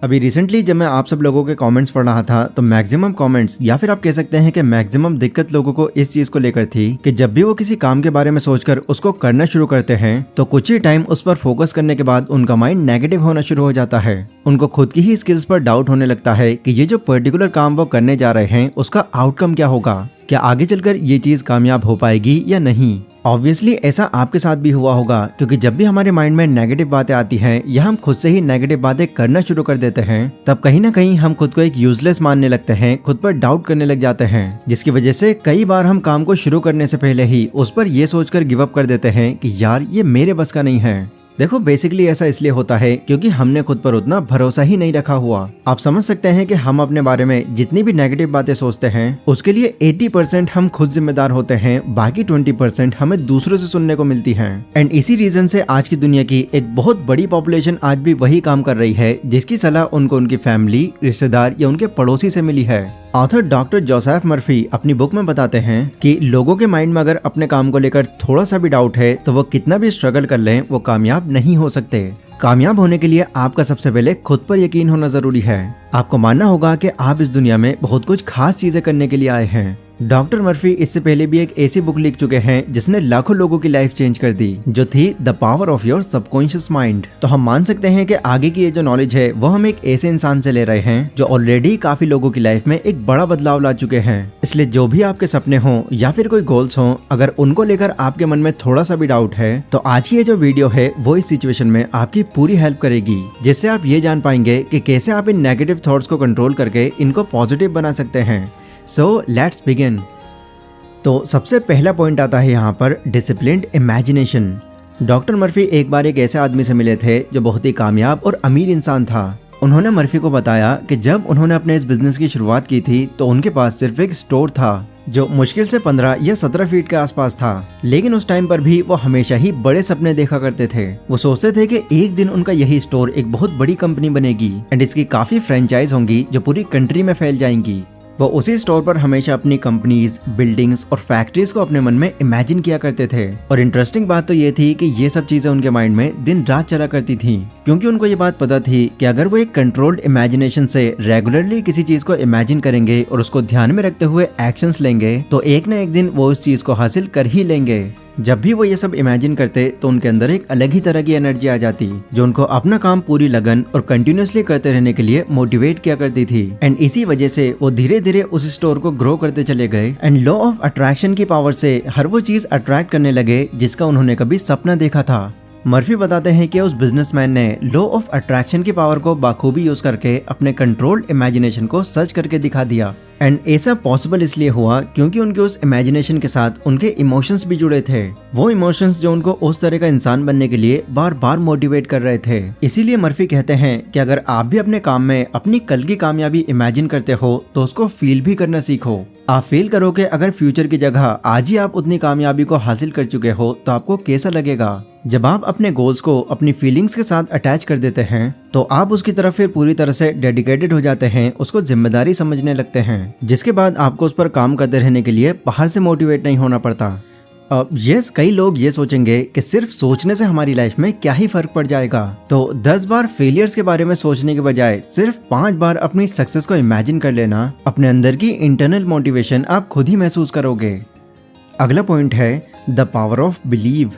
अभी रिसेंटली जब मैं आप सब लोगों के कमेंट्स पढ़ रहा था तो मैक्सिमम कमेंट्स या फिर आप कह सकते हैं कि मैक्सिमम दिक्कत लोगों को इस चीज को लेकर थी कि जब भी वो किसी काम के बारे में सोचकर उसको करना शुरू करते हैं तो कुछ ही टाइम उस पर फोकस करने के बाद उनका माइंड नेगेटिव होना शुरू हो जाता है। उनको खुद की ही स्किल्स पर डाउट होने लगता है कि ये जो पर्टिकुलर काम वो करने जा रहे हैं उसका आउटकम क्या होगा, क्या आगे चलकर ये चीज कामयाब हो पाएगी या नहीं। ऑब्वियसली ऐसा आपके साथ भी हुआ होगा, क्योंकि जब भी हमारे माइंड में नेगेटिव बातें आती हैं या हम खुद से ही नेगेटिव बातें करना शुरू कर देते हैं तब कहीं ना कहीं हम खुद को एक यूजलेस मानने लगते हैं, खुद पर डाउट करने लग जाते हैं, जिसकी वजह से कई बार हम काम को शुरू करने से पहले ही उस पर ये सोचकर गिव अप कर देते हैं कि यार ये मेरे बस का नहीं है। देखो बेसिकली ऐसा इसलिए होता है क्योंकि हमने खुद पर उतना भरोसा ही नहीं रखा हुआ। आप समझ सकते हैं कि हम अपने बारे में जितनी भी नेगेटिव बातें सोचते हैं उसके लिए 80% हम खुद जिम्मेदार होते हैं, बाकी 20% हमें दूसरों से सुनने को मिलती है। एंड इसी रीजन से आज की दुनिया की एक बहुत बड़ी पॉपुलेशन आज भी वही काम कर रही है जिसकी सलाह उनको उनकी फैमिली, रिश्तेदार या उनके पड़ोसी से मिली है। ऑथर डॉक्टर जोसेफ मर्फी अपनी बुक में बताते हैं कि लोगों के माइंड में अगर अपने काम को लेकर थोड़ा सा भी डाउट है तो वो कितना भी स्ट्रगल कर लें वो कामयाब नहीं हो सकते। कामयाब होने के लिए आपका सबसे पहले खुद पर यकीन होना जरूरी है। आपको मानना होगा कि आप इस दुनिया में बहुत कुछ खास चीजें करने के लिए आए हैं। डॉक्टर मर्फी इससे पहले भी एक ऐसी बुक लिख चुके हैं जिसने लाखों लोगों की लाइफ चेंज कर दी, जो थी the power of your subconscious mind. तो हम मान सकते हैं कि आगे की ये जो नॉलेज है वो हम एक ऐसे इंसान से ले रहे हैं जो ऑलरेडी काफी लोगों की लाइफ में एक बड़ा बदलाव ला चुके हैं। इसलिए जो भी आपके सपने हों या फिर कोई गोल्स हों, अगर उनको लेकर आपके मन में थोड़ा सा भी डाउट है तो आज की ये जो वीडियो है वो इस सिचुएशन में आपकी पूरी हेल्प करेगी, जिससे आप ये जान पाएंगे कि कैसे आप इन नेगेटिव थॉट्स को कंट्रोल करके इनको पॉजिटिव बना सकते हैं। So let's begin. तो सबसे पहला पॉइंट आता है यहाँ पर डिसिप्लिन्ड इमेजिनेशन। डॉक्टर मर्फी एक बार एक ऐसे आदमी से मिले थे जो बहुत ही कामयाब और अमीर इंसान था। उन्होंने मर्फी को बताया कि जब उन्होंने अपने इस बिजनेस की शुरुआत की थी तो उनके पास सिर्फ एक स्टोर था जो मुश्किल से 15 या 17 फीट के आसपास था, लेकिन उस टाइम पर भी वो हमेशा ही बड़े सपने देखा करते थे। वो सोचते थे कि एक दिन उनका यही स्टोर एक बहुत बड़ी कंपनी बनेगी एंड इसकी काफी फ्रेंचाइज होंगी जो पूरी कंट्री में फैल जाएंगी। वो उसी स्टोर पर हमेशा अपनी कंपनीज, बिल्डिंग्स और फैक्ट्रीज को अपने मन में इमेजिन किया करते थे। और इंटरेस्टिंग बात तो ये थी कि ये सब चीजें उनके माइंड में दिन रात चला करती थी, क्योंकि उनको ये बात पता थी कि अगर वो एक कंट्रोल्ड इमेजिनेशन से रेगुलरली किसी चीज को इमेजिन करेंगे और उसको ध्यान में रखते हुए एक्शंस लेंगे तो एक न एक दिन वो उस चीज को हासिल कर ही लेंगे। जब भी वो ये सब इमेजिन करते तो उनके अंदर एक अलग ही तरह की एनर्जी आ जाती जो उनको अपना काम पूरी लगन और कंटिन्यूअसली करते रहने के लिए मोटिवेट किया करती थी। एंड इसी वजह से वो धीरे धीरे उस स्टोर को ग्रो करते चले गए एंड लॉ ऑफ अट्रैक्शन की पावर से हर वो चीज अट्रैक्ट करने लगे जिसका उन्होंने कभी सपना देखा था। मर्फी बताते हैं कि उस बिजनेसमैन ने लॉ ऑफ अट्रैक्शन की पावर को बाखूबी यूज करके अपने कंट्रोल्ड इमेजिनेशन को सच करके दिखा दिया। एंड ऐसा पॉसिबल इसलिए हुआ क्योंकि उनके उस इमेजिनेशन के साथ उनके इमोशंस भी जुड़े थे, वो इमोशंस जो उनको उस तरह का इंसान बनने के लिए बार बार मोटिवेट कर रहे थे। इसीलिए मर्फी कहते हैं कि अगर आप भी अपने काम में अपनी कल की कामयाबी इमेजिन करते हो तो उसको फील भी करना सीखो। आप फील करो कि अगर फ्यूचर की जगह आज ही आप उतनी कामयाबी को हासिल कर चुके हो तो आपको कैसा लगेगा। जब आप अपने गोल्स को अपनी फीलिंग्स के साथ अटैच कर देते हैं तो आप उसकी तरफ फिर पूरी तरह से डेडिकेटेड हो जाते हैं, उसको जिम्मेदारी समझने लगते हैं, जिसके बाद आपको उस पर काम करते रहने के लिए बाहर से मोटिवेट नहीं होना पड़ता। यस, कई लोग ये सोचेंगे कि सिर्फ सोचने से हमारी लाइफ में क्या ही फर्क पड़ जाएगा, तो 10 बार फेलियर्स के बारे में सोचने के बजाय सिर्फ 5 बार अपनी सक्सेस को इमेजिन कर लेना, अपने अंदर की इंटरनल मोटिवेशन आप खुद ही महसूस करोगे। अगला पॉइंट है the power of believe.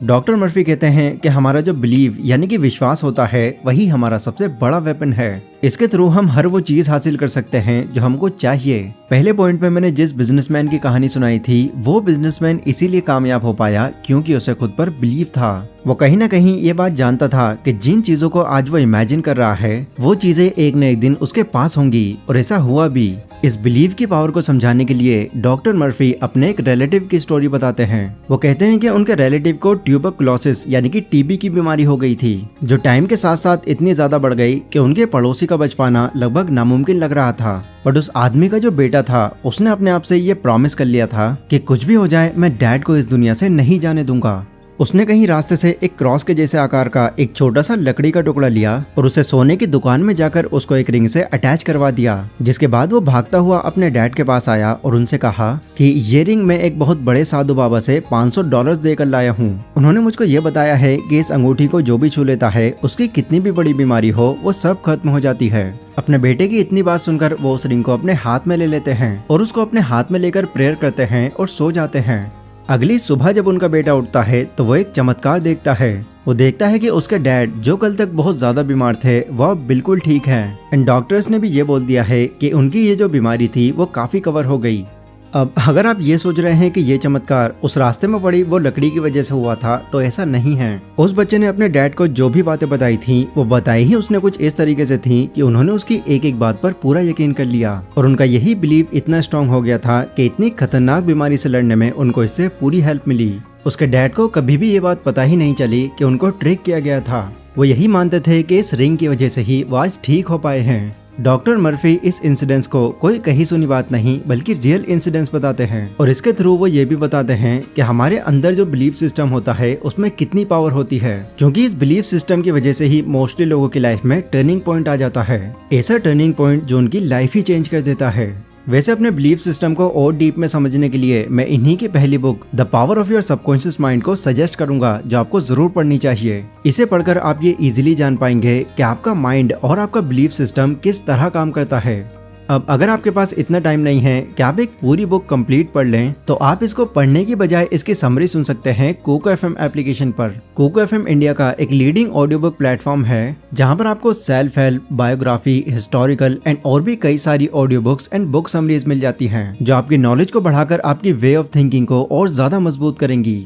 Doctor Murphy कहते हैं कि हमारा जो बिलीव यानी कि विश्वास होता है वही हमारा सबसे बड़ा वेपन है। इसके थ्रू हम हर वो चीज हासिल कर सकते हैं जो हमको चाहिए। पहले पॉइंट में मैंने जिस बिजनेसमैन की कहानी सुनाई थी वो बिजनेसमैन इसीलिए कामयाब हो पाया क्योंकि उसे खुद पर बिलीव था। वो कहीं ना कहीं ये बात जानता था कि जिन चीजों को आज वो इमेजिन कर रहा है वो चीजें एक न एक दिन उसके पास होंगी, और ऐसा हुआ भी। इस बिलीव की पावर को समझाने के लिए डॉक्टर मर्फी अपने एक रिलेटिव की स्टोरी बताते हैं। वो कहते हैं कि उनके रिलेटिव को ट्यूबरकुलोसिस यानी कि टीबी की बीमारी हो गई थी, जो टाइम के साथ साथ इतनी ज्यादा बढ़ गई कि उनके पड़ोसी का बच पाना लगभग नामुमकिन लग रहा था। बट उस आदमी का जो बेटा था उसने अपने आप से ये प्रॉमिस कर लिया था कि कुछ भी हो जाए मैं डैड को इस दुनिया से नहीं जाने दूंगा। उसने कहीं रास्ते से एक क्रॉस के जैसे आकार का एक छोटा सा लकड़ी का टुकड़ा लिया और उसे सोने की दुकान में जाकर उसको एक रिंग से अटैच करवा दिया। जिसके बाद वो भागता हुआ अपने डैड के पास आया और उनसे कहा कि ये रिंग मैं एक बहुत बड़े साधु बाबा से $500 देकर लाया हूँ। उन्होंने मुझको ये बताया है कि इस अंगूठी को जो भी छू लेता है उसकी कितनी भी बड़ी बीमारी हो वो सब खत्म हो जाती है। अपने बेटे की इतनी बात सुनकर वो उस रिंग को अपने हाथ में ले लेते हैं और उसको अपने हाथ में लेकर प्रेयर करते हैं और सो जाते हैं। अगली सुबह जब उनका बेटा उठता है तो वो एक चमत्कार देखता है। वो देखता है कि उसके डैड जो कल तक बहुत ज्यादा बीमार थे वह अब बिल्कुल ठीक हैं एंड डॉक्टर्स ने भी ये बोल दिया है कि उनकी ये जो बीमारी थी वो काफी कवर हो गई। अब अगर आप ये सोच रहे हैं कि ये चमत्कार उस रास्ते में पड़ी वो लकड़ी की वजह से हुआ था तो ऐसा नहीं है। उस बच्चे ने अपने डैड को जो भी बातें बताई थी वो बताई ही उसने कुछ इस तरीके से थी कि उन्होंने उसकी एक एक बात पर पूरा यकीन कर लिया और उनका यही बिलीव इतना स्ट्रांग हो गया था कि इतनी खतरनाक बीमारी से लड़ने में उनको इससे पूरी हेल्प मिली। उसके डैड को कभी भी ये बात पता ही नहीं चली कि उनको ट्रिक किया गया था। वो यही मानते थे कि इस रिंग की वजह से ही वो आज ठीक हो पाए हैं। डॉक्टर मर्फी इस इंसिडेंट्स को कोई कहीं सुनी बात नहीं बल्कि रियल इंसिडेंट्स बताते हैं और इसके थ्रू वो ये भी बताते हैं कि हमारे अंदर जो बिलीफ सिस्टम होता है उसमें कितनी पावर होती है, क्योंकि इस बिलीफ सिस्टम की वजह से ही मोस्टली लोगों की लाइफ में टर्निंग पॉइंट आ जाता है। ऐसा टर्निंग पॉइंट जो उनकी लाइफ ही चेंज कर देता है। वैसे अपने बिलीफ सिस्टम को और डीप में समझने के लिए मैं इन्हीं की पहली book the power of your subconscious mind को सजेस्ट करूंगा जो आपको जरूर पढ़नी चाहिए। इसे पढ़कर आप ये इजीली जान पाएंगे कि आपका माइंड और आपका बिलीफ सिस्टम किस तरह काम करता है। अब अगर आपके पास इतना टाइम नहीं है कि आप एक पूरी बुक कंप्लीट पढ़ लें तो आप इसको पढ़ने की बजाय इसकी समरी सुन सकते हैं कोको एफएम एप्लीकेशन पर। कोको एफएम इंडिया का एक लीडिंग ऑडियो बुक प्लेटफॉर्म है जहां पर आपको self help, biography, historical and और भी कई सारी audio books and book summaries मिल जाती हैं जो आपकी नॉलेज को बढ़ाकर आपकी वे ऑफ थिंकिंग को और ज्यादा मजबूत करेंगी।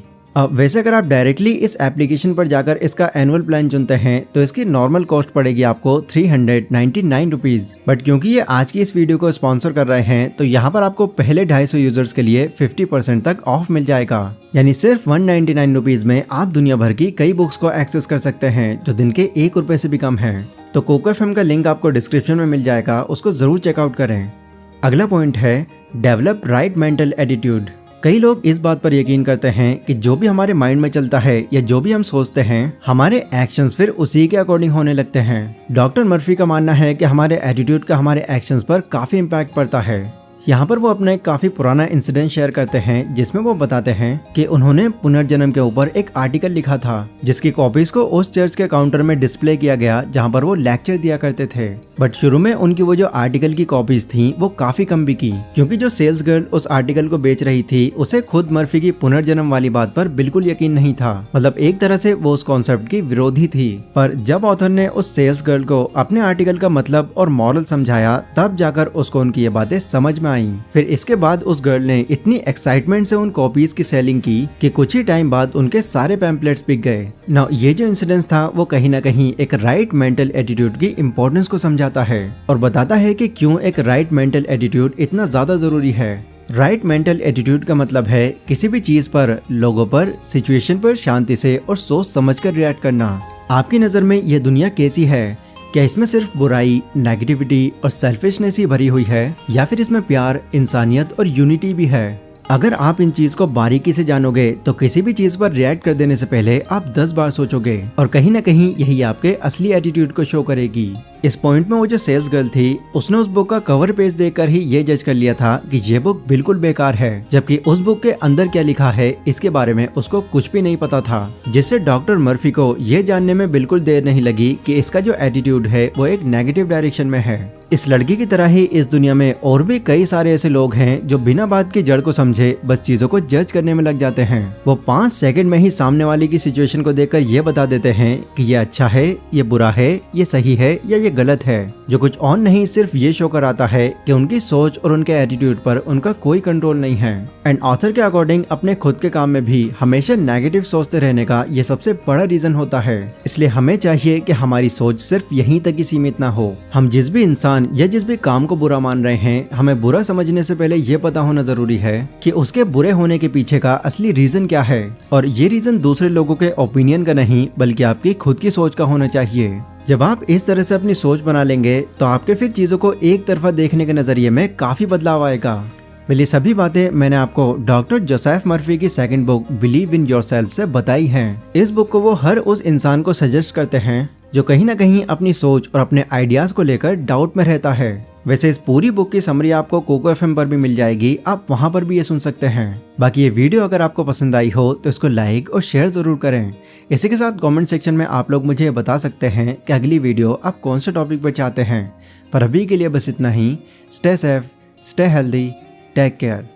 वैसे अगर आप डायरेक्टली इस एप्लीकेशन पर जाकर इसका एनुअल प्लान चुनते हैं तो इसकी नॉर्मल कॉस्ट पड़ेगी आपको 399 रुपीज। बट क्योंकि ये आज की इस वीडियो को स्पॉन्सर कर रहे हैं तो यहाँ पर आपको पहले 250 यूजर्स के लिए 50% तक ऑफ मिल जाएगा। यानी सिर्फ 199 रुपीज में आप दुनिया भर की कई बुक्स को एक्सेस कर सकते हैं जो दिन के ₹1 से भी कम है। तो कोको एफएम का लिंक आपको डिस्क्रिप्शन में मिल जाएगा, उसको जरूर चेकआउट करें। अगला पॉइंट है डेवलप राइट मेंटल एटीट्यूड। कई लोग इस बात पर यकीन करते हैं कि जो भी हमारे माइंड में चलता है या जो भी हम सोचते हैं हमारे एक्शंस फिर उसी के अकॉर्डिंग होने लगते हैं। डॉक्टर मर्फी का मानना है कि हमारे एटीट्यूड का हमारे एक्शंस पर काफी इम्पैक्ट पड़ता है। यहाँ पर वो अपना एक काफी पुराना इंसिडेंट शेयर करते हैं जिसमें वो बताते हैं कि उन्होंने पुनर्जन्म के ऊपर एक आर्टिकल लिखा था जिसकी कॉपीज को उस चर्च के काउंटर में डिस्प्ले किया गया जहाँ पर वो लेक्चर दिया करते थे। बट शुरू में उनकी वो जो आर्टिकल की कॉपीज थी वो काफी कम बिकी क्योंकि जो सेल्स गर्ल उस आर्टिकल को बेच रही थी उसे खुद मर्फी की पुनर्जन्म वाली बात पर बिल्कुल यकीन नहीं था। मतलब एक तरह से वो उस कॉन्सेप्ट की विरोधी थी। पर जब ऑथर ने उस सेल्स गर्ल को अपने आर्टिकल का मतलब और मॉरल समझाया तब जाकर उसको उनकी ये बातें समझ में आई। फिर इसके बाद उस गर्ल ने इतनी एक्साइटमेंट से उन कॉपीज की सेलिंग की कि कुछ ही टाइम बाद उनके सारे पैम्पलेट्स बिक गए। ना ये जो इंसिडेंस था वो कहीं ना कहीं एक राइट मेंटल एटीट्यूड की इम्पोर्टेंस को समझाता है और बताता है कि क्यों एक राइट मेंटल एटीट्यूड इतना ज्यादा जरूरी है। राइट मेंटल एटीट्यूड का मतलब है किसी भी चीज पर, लोगों पर, सिचुएशन पर शांति से और सोच समझकर रिएक्ट करना। आपकी नजर में ये दुनिया कैसी है? क्या इसमें सिर्फ बुराई, नेगेटिविटी और सेल्फिशनेस ही भरी हुई है या फिर इसमें प्यार, इंसानियत और यूनिटी भी है? अगर आप इन चीज को बारीकी से जानोगे तो किसी भी चीज पर रिएक्ट कर देने से पहले आप 10 बार सोचोगे और कहीं ना कहीं यही आपके असली एटीट्यूड को शो करेगी। इस पॉइंट में वो जो सेल्स गर्ल थी उसने उस बुक का कवर पेज देखकर ही ये जज कर लिया था कि ये बुक बिल्कुल बेकार है, जबकि उस बुक के अंदर क्या लिखा है इसके बारे में उसको कुछ भी नहीं पता था। जिससे डॉक्टर मर्फी को ये जानने में बिल्कुल देर नहीं लगी कि इसका जो एटीट्यूड है वो एक नेगेटिव डायरेक्शन में है। इस लड़की की तरह ही इस दुनिया में और भी कई सारे ऐसे लोग हैं जो बिना बात की जड़ को समझे बस चीजों को जज करने में लग जाते हैं। वो 5 सेकंड में ही सामने वाले की सिचुएशन को देखकर ये बता देते हैं कि ये अच्छा है, ये बुरा है, ये सही है या ये गलत है, जो कुछ और नहीं सिर्फ ये शो कराता है कि उनकी सोच और उनके एटीट्यूड पर उनका कोई कंट्रोल नहीं है। एंड ऑथर के अकॉर्डिंग अपने खुद के काम में भी हमेशा नेगेटिव सोचते रहने का ये सबसे बड़ा रीजन होता है। इसलिए हमें चाहिए कि हमारी सोच सिर्फ यहीं तक ही सीमित ना हो। हम जिस भी इंसान या जिस भी काम को बुरा मान रहे हैं हमें बुरा समझने से पहले ये पता होना जरूरी है कि उसके बुरे होने के पीछे का असली रीजन क्या है। और ये रीजन दूसरे लोगों के ओपिनियन का नहीं बल्कि आपकी खुद की सोच का होना चाहिए। जब आप इस तरह से अपनी सोच बना लेंगे तो आपके फिर चीजों को एक तरफा देखने के नजरिए में काफी बदलाव आएगा। ये सभी बातें मैंने आपको डॉक्टर जोसेफ मर्फी की second book believe in yourself से बताई हैं। इस बुक को वो हर उस इंसान को सजेस्ट करते हैं जो कहीं ना कहीं अपनी सोच और अपने आइडियाज को लेकर डाउट में रहता है। वैसे इस पूरी बुक की समरी आपको कोको एफएम पर भी मिल जाएगी, आप वहां पर भी ये सुन सकते हैं। बाकी ये वीडियो अगर आपको पसंद आई हो तो इसको लाइक और शेयर जरूर करें। इसी के साथ कमेंट सेक्शन में आप लोग मुझे बता सकते हैं कि अगली वीडियो आप कौन से टॉपिक पर चाहते हैं। पर अभी के लिए बस इतना ही। Stay safe, stay healthy, take care.